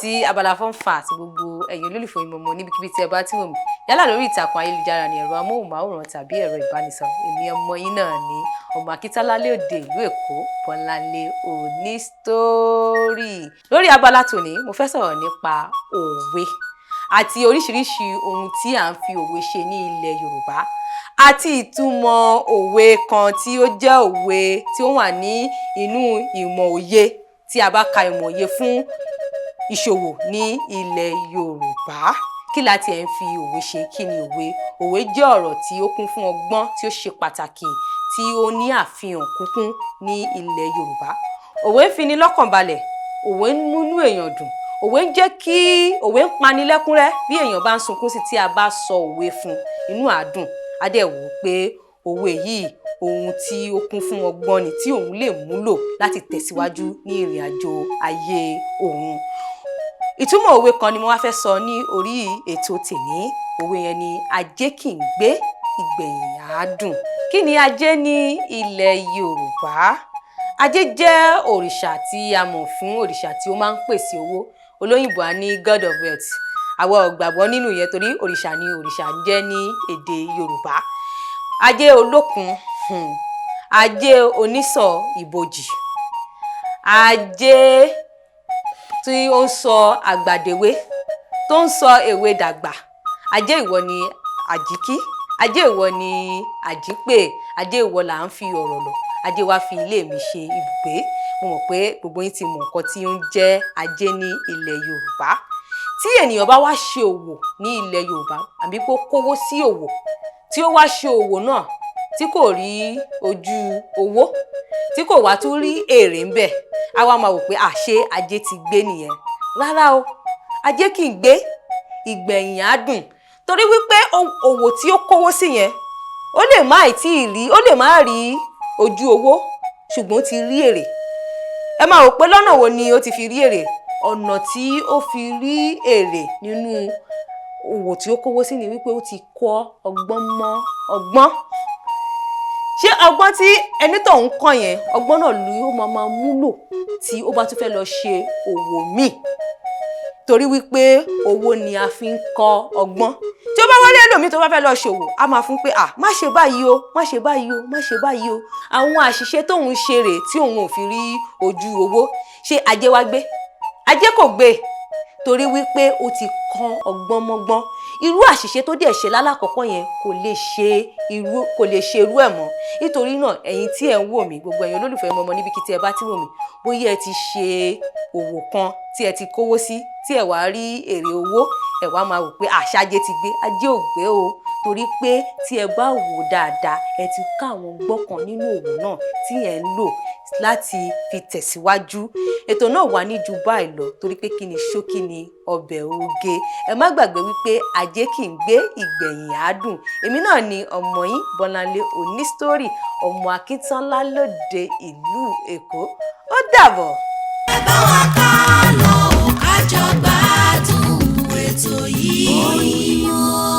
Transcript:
sí abala fun fact gbogbo ẹ̀yin olólùfẹ́ ìmọ̀mọ́ níbikíbi tí ẹ bá ti wò mí yálà lórí ìtàkùn ayélujára ní ẹ̀rọ amóhùnmáwòrán tàbí ẹ̀rọ ìbánisọ̀rọ̀ èmi ọmọ yín náà ni ọmọ Akíntọ́lálé òde ìlú Èkó Bọ́láńlé onísítórì. Lórí abala tòní mo fẹ́ sọ̀rọ̀ nípa òwe àti oríṣiríṣi ohun tí à ń fi òwe ṣe ní ilẹ̀ Yorùbá àti ìtumọ̀ òwe kan tí ó jẹ́ òwe tí ó wà ní inú ìmọ̀ òye tí a bá ka ìmọ̀ òye fún ìṣòwò ní ilẹ̀ Yorùbá. Kí la ti ẹ̀ ń fi òwe ṣe? Kí ni òwe? Òwe jẹ́ ọ̀rọ̀ tí ó kún fún ọgbọ́n tí ó ṣe pàtàkì tí ó ní àfihàn kúnkún ní ilẹ̀ Yorùbá. Òwe ń fini lọ́kàn balẹ̀, òwe ń múnú èèyàn dùn, òwe ń jẹ́ kí òwe ń pani lẹ́kúnrẹ́ bí èèyàn bá ń sunkún sí tí a bá sọ òwe fún inú àdùn á dẹ̀ wò pé òwe yìí ohun tí ó kún fún ọgbọ́n ni tí òun lè múlò láti tẹ̀síwájú ní ìrìn àjò ayé òun. Ìtumọ̀ òwe kan ni mo wá fẹ́ sọ ní orí ètò tèmi. Òwe yẹn ni ajé Kiigbe ìgbẹ̀yìn á dùn. Kí ni ajé ní ilẹ̀ Yorùbá? Ajé jẹ́ òrìṣà tí a mọ̀ fún òrìṣà tí ó máa ń pèsè owó. Olóyìnbó á ní God of Wealth. Àwa ò gbàgbọ́ nínú yẹn torí òrìṣà ni òrìṣà jẹ́ ní èdè Yorùbá. Ajé olókun, ajé onísọ̀ ìbòjì, ajé tí ó ń sọ àgbàdéwé, tó ń sọ èwe dàgbà. Ajé ìwọ ni àjíkí, ajé ìwọ ni àjípè, ajé ìwọ là ń fi ọ̀rọ̀ lọ̀, ajé wa fi ilé mi ṣe ibùgbé. Mo mọ̀ pé gbogbo yín ti mọ̀ nǹkan tí ó ń jẹ́ ajé ní ilẹ̀ Yorùbá. Tí ènìyàn bá wá ṣe òwò ní ilẹ̀ Yorùbá àbí kó kówó sí òwò, tí ó wá ṣe òwò náà tí kò rí ojú owó, tí kò wá tún rí èrè ń bẹ̀, a wá máa wò pé àṣé ajé ti gbé nìyẹn. Rárá o, ajé Kiigbe ìgbẹ̀yìn á dùn torí wípé òwò tí ó kówó sí yẹn ó lè má rí ojú owó ṣùgbọ́n ti rí èrè. Ẹ máa wò pé lọ́nà wo ni ó ti fi rí èrè? Ọ̀nà tí ó fi rí èrè nínú òwò tí ó kówó sí ni wípé ó ti kọ́ ọgbọ́n mọ́ ọgbọ́n. Ṣé ọgbọ́n tí ẹni tó ń kọ́ yẹn, ọgbọ́n náà ló máa múlò tí ó bá tún fẹ́ lọ ṣe òwò míì? Torí wípé owó ni a fi ń kọ́ ọgbọ́n. Tí ó bá wọlé ẹlòmíì tó bá fẹ́ lọ ṣòwò, a máa fún pé má ṣe báyìí o, má ṣe báyìí o, má ṣe báyìí o. Àwọn àṣìṣe tóun ṣe rè tí òun ò fi rí ojú owó. Ṣé ajé wá gbé? Ajé kò gbé torí wípé ó ti kọ́ ọgbọ́n mọ́gbọ́n. Irú àṣìṣe tó dẹ̀ ṣe lálákọ̀ọ́kọ́ yẹn kò lè ṣe irú ẹ̀ mọ́. Nítorí náà ẹ̀yin tí ẹ ń wò mí, gbogbo ẹ̀yin olólùfẹ́ ọmọ níbikíbi tí ẹ bá ti wò mí, bóyá ẹ ti ṣe òwò kan tí ẹ ti kówó sí tí ẹ wá rí èrè owó, ẹ wá máa wò pé àṣàjé ti gbé. Ajé ò gbé o torí pé tí ẹ bá wò dáadáa ẹ ti ká àwọn ọgbọ́n kan nínú òwò náà tí ẹ ń lò láti fi tẹ̀síwájú. Ètò náà wà ní ju báyìí lọ torí pé kí ni ṣókí ni ọbẹ̀ oge. Ẹ má gbàgbé wípé ajé Kiigbe ìgbẹ̀yìn á dùn. Èmi náà ni ọmọ yín Bọ́láńlé onísítórì, ọmọ Akíntọ́lálé òde ìlú Èkó. Ó dàbọ̀. Ẹ bá wa ká lọ ká jọ gbádùn ètò yìí.